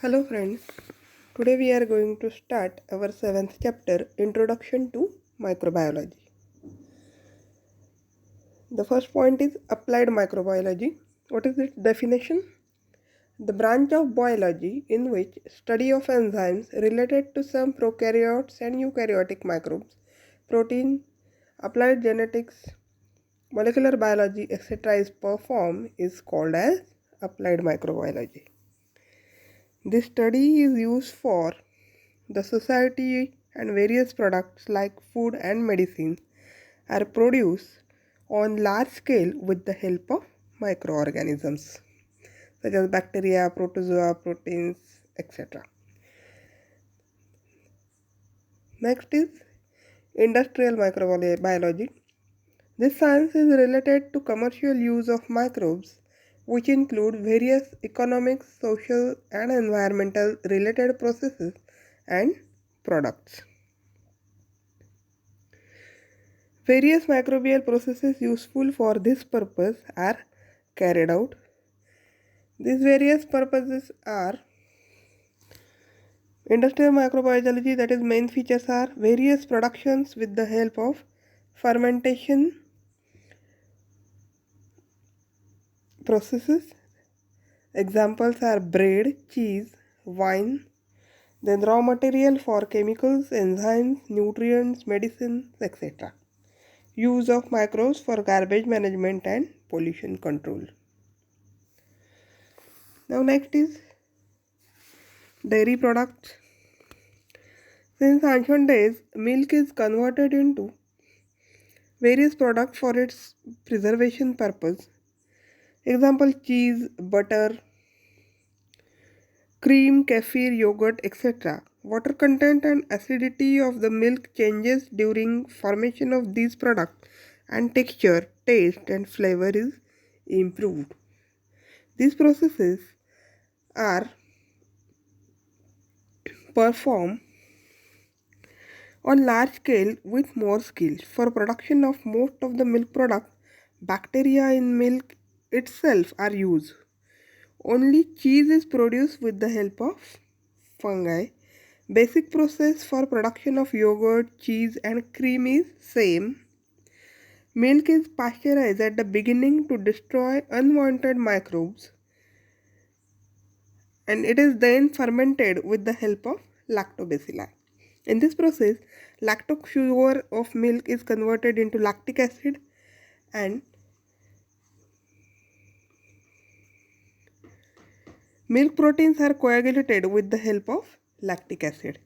Hello friends, today we are going to start our 7th chapter, Introduction to Microbiology. The first point is applied microbiology. What is its definition? The branch of biology in which study of enzymes related to some prokaryotes and eukaryotic microbes, protein, applied genetics, molecular biology, etc. is performed is called as applied microbiology. This study is used for the society and various products like food and medicine are produced on large scale with the help of microorganisms such as bacteria, protozoa, proteins, etc. Next is industrial microbiology. This science is related to commercial use of microbes, which include various economic, social, and environmental related processes and products. Various microbial processes useful for this purpose are carried out. These various purposes are industrial microbiology, that is main features are various productions with the help of fermentation processes. Examples are bread, cheese, wine. Then raw material for chemicals, enzymes, nutrients, medicines, etc. Use of microbes for garbage management and pollution control. Now next is dairy products. Since ancient days, milk is converted into various products for its preservation purpose. Example, cheese, butter, cream, kefir, yogurt, etc. Water content and acidity of the milk changes during formation of these products and texture, taste and flavor is improved. These processes are performed on large scale with more skill. For production of most of the milk product, bacteria in milk itself are used. Only cheese is produced with the help of fungi. Basic process for production of yogurt, cheese and cream is same. Milk is pasteurized at the beginning to destroy unwanted microbes and it is then fermented with the help of lactobacilli. In this process, lactose sugar of milk is converted into lactic acid and milk proteins are coagulated with the help of lactic acid.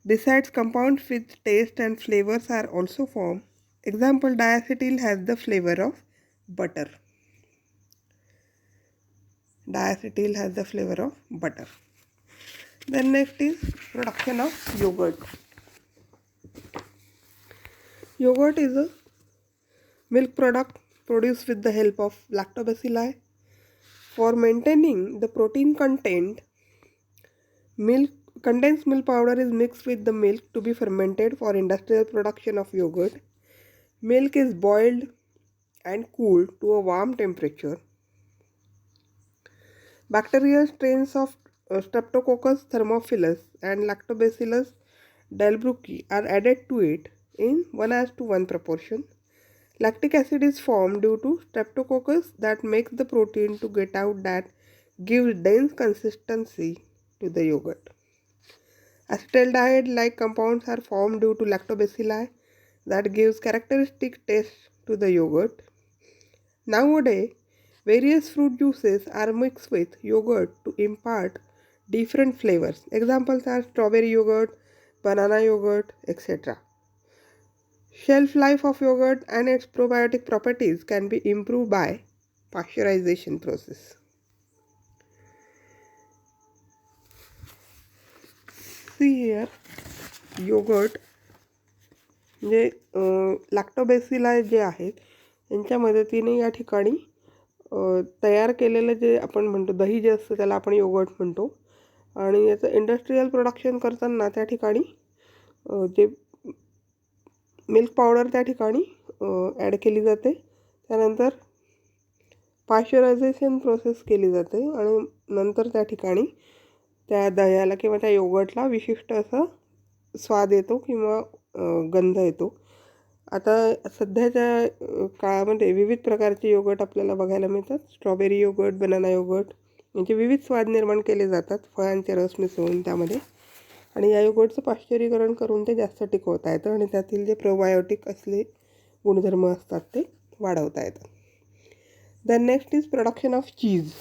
Besides, compounds with taste and flavors are also formed. Example, diacetyl has the flavor of butter. Diacetyl has the flavor of butter. Then next is production of yogurt. Yogurt is a milk product produced with the help of lactobacilli. For maintaining the protein content, condensed milk powder is mixed with the milk to be fermented for industrial production of yogurt. Milk is boiled and cooled to a warm temperature. Bacterial strains of Streptococcus thermophilus and Lactobacillus delbrueckii are added to it in 1:1 proportion. Lactic acid is formed due to Streptococcus that makes the protein to get out that gives dense consistency to the yogurt. Acetaldehyde-like compounds are formed due to lactobacilli that gives characteristic taste to the yogurt. Nowadays, various fruit juices are mixed with yogurt to impart different flavors. Examples are strawberry yogurt, banana yogurt, etc. Shelf life of yogurt and its probiotic properties can be improved by pasteurization process. See here, yogurt जे लॅक्टोबॅसिलाई जे आहेत यांच्या मदतीने या ठिकाणी तयार केलेलं जे आपण म्हणतो दही जे असतं त्याला आपण योगर्ट म्हणतो आणि याचं इंडस्ट्रियल प्रोडक्शन करताना त्या ठिकाणी जे मिल्क पावडर त्या ठिकाणी ॲड केली जाते. त्यानंतर पाश्चरायझेशन प्रोसेस केली जाते आणि नंतर त्या ठिकाणी त्या दह्याला किंवा त्या योगर्टला विशिष्ट असं स्वाद येतो किंवा गंध येतो. आता सध्याच्या काळामध्ये विविध प्रकारचे योगर्ट आपल्याला बघायला मिळतात. स्ट्रॉबेरी योगर्ट, बनाना योगर्ट यांचे विविध स्वाद निर्माण केले जातात फळांचे रस मिसळून त्यामध्ये. आणि या योगर्टचं पाश्चरीकरण करून ते जास्त टिकवता येतं आणि त्यातील जे प्रोबायोटिक असले गुणधर्म असतात ते वाढवता येतात. Then next is production of cheese.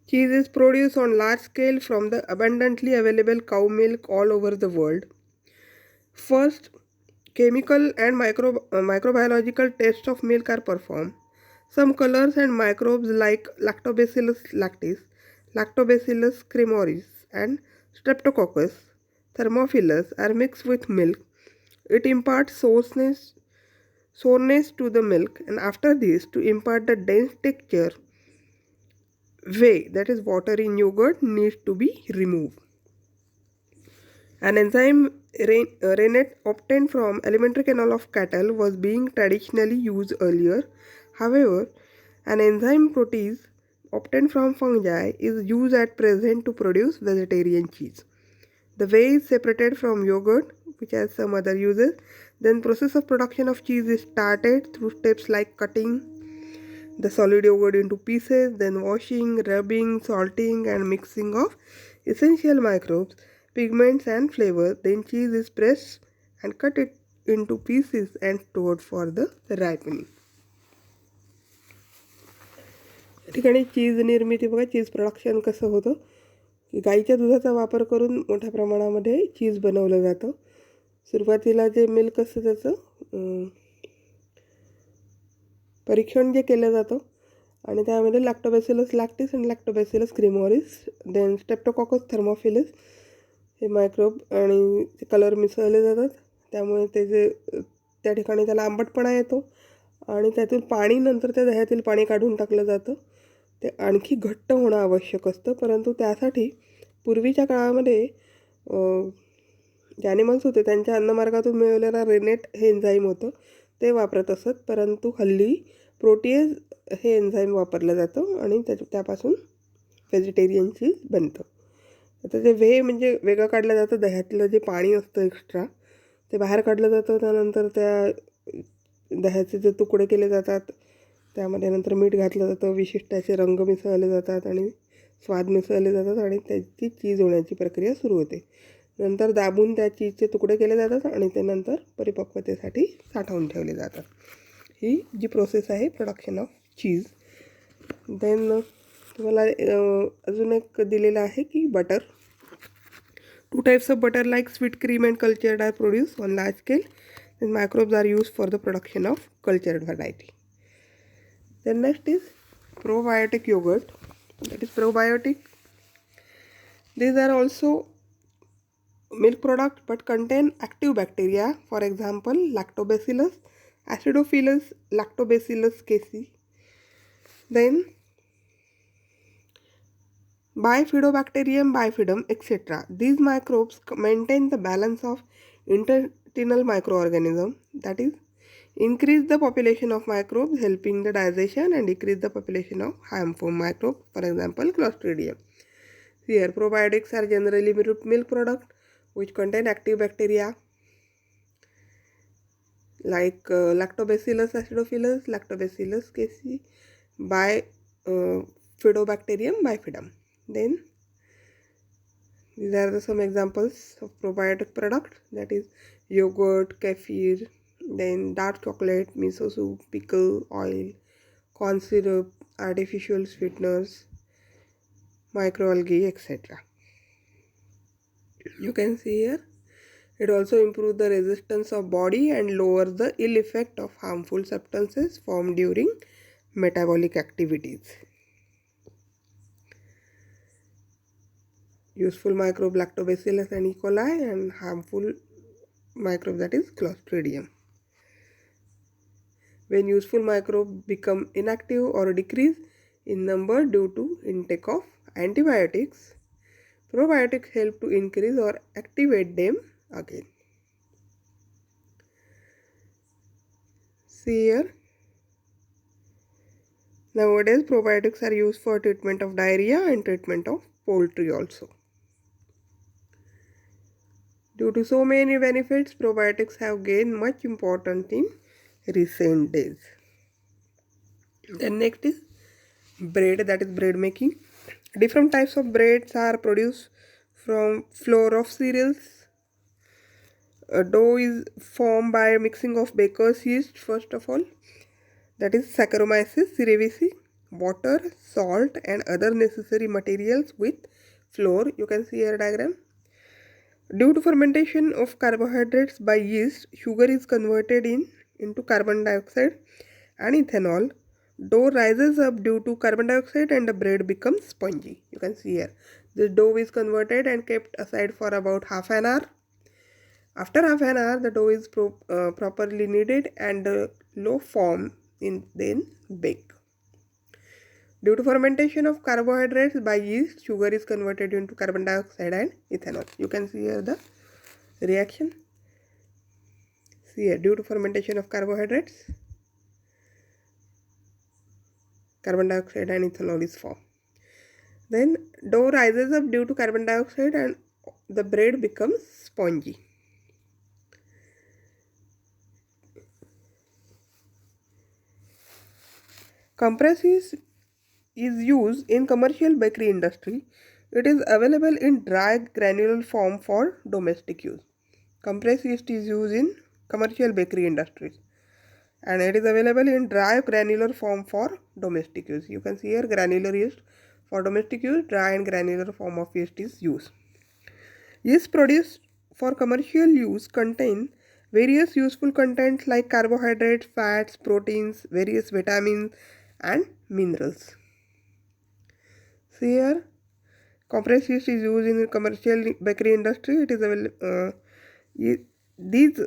Cheese is produced on large scale from the abundantly available cow milk all over the world. First, chemical and microbiological tests of milk are performed. Some colors and microbes like Lactobacillus lactis, Lactobacillus cremoris, and Streptococcus thermophilus are mixed with milk. It imparts sourness to the milk, and after this, to impart the dense texture, whey, that is water in yogurt, needs to be removed. An enzyme rennet obtained from alimentary canal of cattle was being traditionally used earlier. However, an enzyme protease obtained from fungi is used at present to produce vegetarian cheese. The whey is separated from yogurt, which has some other uses. Then process of production of cheese is started through steps like cutting the solid yogurt into pieces, then washing, rubbing, salting, and mixing of essential microbes, pigments, and flavor. Then cheese is pressed and cut it into pieces and stored for the ripening. या ठिकाणी चीज निर्मिती बघा, चीज production कसं होतं की गाईच्या दुधाचा वापर करून मोठ्या प्रमाणामध्ये चीज बनवलं जातं. सुरुवातीला जे मिल्क असतं त्याचं परीक्षण जे केलं जातं आणि त्यामध्ये लॅक्टोबॅसिलस लॅक्टिस आणि लॅक्टोबॅसिलस क्रिमोरिस, देन स्ट्रेप्टोकॉकस थर्मोफिलस हे मायक्रोब आणि ते कलर मिसळले जातात. त्यामुळे ते जे त्या ठिकाणी त्याला आंबटपणा येतो आणि त्यातून पाणी नंतर त्या दह्यातील पाणी काढून टाकलं जातं. ते आणखी घट्ट होणं आवश्यक असतं, परंतु त्यासाठी पूर्वीच्या काळामध्ये जे ॲनिमल्स होते त्यांच्या अन्नमार्गातून मिळवलेला रेनेट हे एन्झाईम होतं ते वापरत असत. परंतु हल्ली प्रोटीएज हे एन्झाईम वापरलं जातं आणि त्यापासून व्हेजिटेरियन चीज बनतं. आता ते व्हे म्हणजे वेगळं काढलं जातं. दह्यातलं जे पाणी असतं एक्स्ट्रा ते बाहेर काढलं जातं. त्यानंतर त्या दह्याचे जे तुकडे केले जातात त्यामध्ये नंतर मीठ घातलं जातं, विशिष्ट असे रंग मिसळले जातात आणि स्वाद मिसळले जातात आणि त्याची चीज होण्याची प्रक्रिया सुरू होते. नंतर दाबून त्या चीजचे तुकडे केले जातात आणि ते नंतर परिपक्वतेसाठी साठवून ठेवले जातात. ही जी प्रोसेस आहे प्रोडक्शन ऑफ चीज. देन तुम्हाला अजून एक दिलेलं आहे की butter. 2 types of butter like sweet cream and cultured are produced on large scale. Then microbes are used for the production of cultured variety. Then next is probiotic yogurt. That is probiotic. These are also milk product but contain active bacteria. For example, Lactobacillus, Acidophilus, Lactobacillus casei. Then Bifidobacterium, bifidum, etc. These microbes maintain the balance of intestinal microorganism, that is, increase the population of microbes helping the digestion and decrease the population of harmful microbes, for example, Clostridium. Here, probiotics are generally milk products which contain active bacteria like Lactobacillus acidophilus, Lactobacillus casei, Bifidobacterium, bifidum. Then these are some examples of probiotic products, that is yogurt, kefir, then dark chocolate, miso soup, pickle, oil, corn syrup, artificial sweeteners, microalgae, etc. You can see here it also improves the resistance of body and lowers the ill effect of harmful substances formed during metabolic activities. Useful microbe Lactobacillus and E. coli and harmful microbe, that is Clostridium. When useful microbes become inactive or decrease in number due to intake of antibiotics, probiotics help to increase or activate them again. See here, Nowadays, probiotics are used for treatment of diarrhea and treatment of poultry also. Due to so many benefits, probiotics have gained much importance in recent days. Then next is bread, that is bread making. Different types of breads are produced from flour of cereals. A dough is formed by mixing of baker's yeast first of all, that is Saccharomyces cerevisiae, water, salt and other necessary materials with flour. You can see here diagram. Due to fermentation of carbohydrates by yeast, sugar is converted into carbon dioxide and ethanol. Dough rises up due to carbon dioxide and the bread becomes spongy. You can see here. The dough is converted and kept aside for about half an hour. After half an hour, the dough is properly kneaded and the loaf form then bake. Due to fermentation of carbohydrates by yeast, sugar is converted into carbon dioxide and ethanol. You can see here the reaction. See here, due to fermentation of carbohydrates, carbon dioxide and ethanol is formed. Then dough rises up due to carbon dioxide and the bread becomes spongy. Compress yeast is used in commercial bakery industry. It is available in dry granular form for domestic use. Compress yeast is used in commercial bakery industries and it is available in dry granular form for domestic use. You can see here granular yeast for domestic use, dry and granular form of yeast is used. Yeast produced for commercial use contain various useful contents like carbohydrates, fats, proteins, various vitamins and minerals. See here, compressed yeast is used in the commercial bakery industry. It is available. These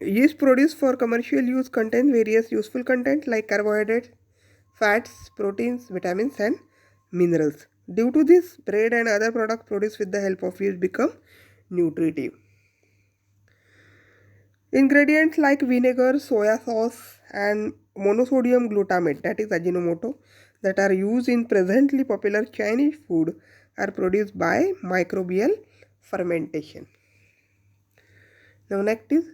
yeast produced for commercial use contain various useful content like carbohydrates, fats, proteins, vitamins and minerals. Due to this, bread and other products produced with the help of yeast become nutritive. Ingredients like vinegar, soya sauce and monosodium glutamate, that is Ajinomoto, that are used in presently popular Chinese food are produced by microbial fermentation. Now next is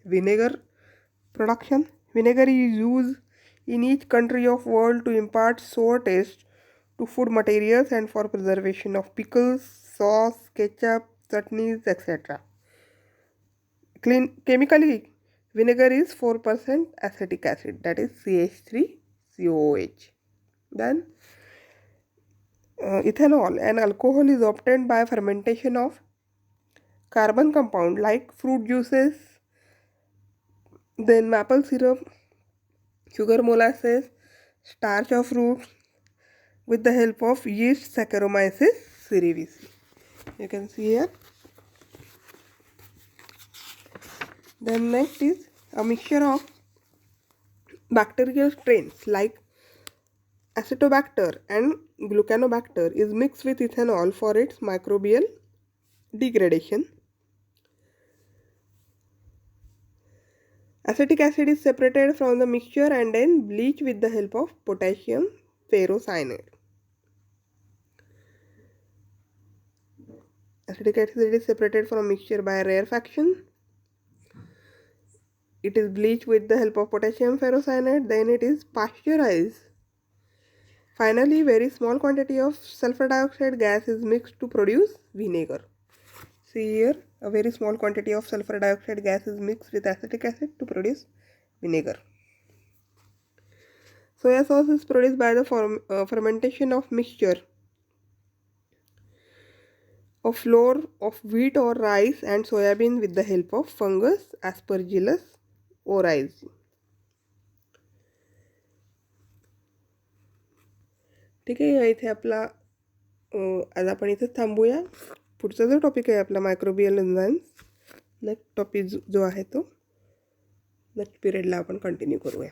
vinegar production. Vinegar is used in each country of world to impart sour taste to food materials and for preservation of pickles, sauce, ketchup, chutneys, etc. Chemically, vinegar is 4% acetic acid, that is CH3COOH. Then ethanol, an alcohol, is obtained by fermentation of carbon compound like fruit juices, then maple syrup, sugar molasses, starch of fruits with the help of yeast Saccharomyces cerevisiae. You can see here. Then next is a mixture of bacterial strains like Acetobacter and Glucanobacter is mixed with ethanol for its microbial degradation. Acetic acid is separated from the mixture and then bleached with the help of potassium ferrocyanide. Acetic acid is separated from mixture by rarefaction. It is bleached with the help of potassium ferrocyanide, then it is pasteurized. Finally, very small quantity of sulfur dioxide gas is mixed to produce vinegar. See here, a very small quantity of sulfur dioxide gas is mixed with acetic acid to produce vinegar. Soya sauce is produced by the fermentation of mixture of flour of wheat or rice and soybean with the help of fungus Aspergillus oryzae. ठीक आहे, या इथे आपला आज आपण इथे थांबूया. पुढचा जो टॉपिक आहे आपला मायक्रोबियल एन्झाइम्स, नेक्स्ट टॉपिक जो आहे तो नेक्स्ट पिरियडला आपण कंटिन्यू करूया.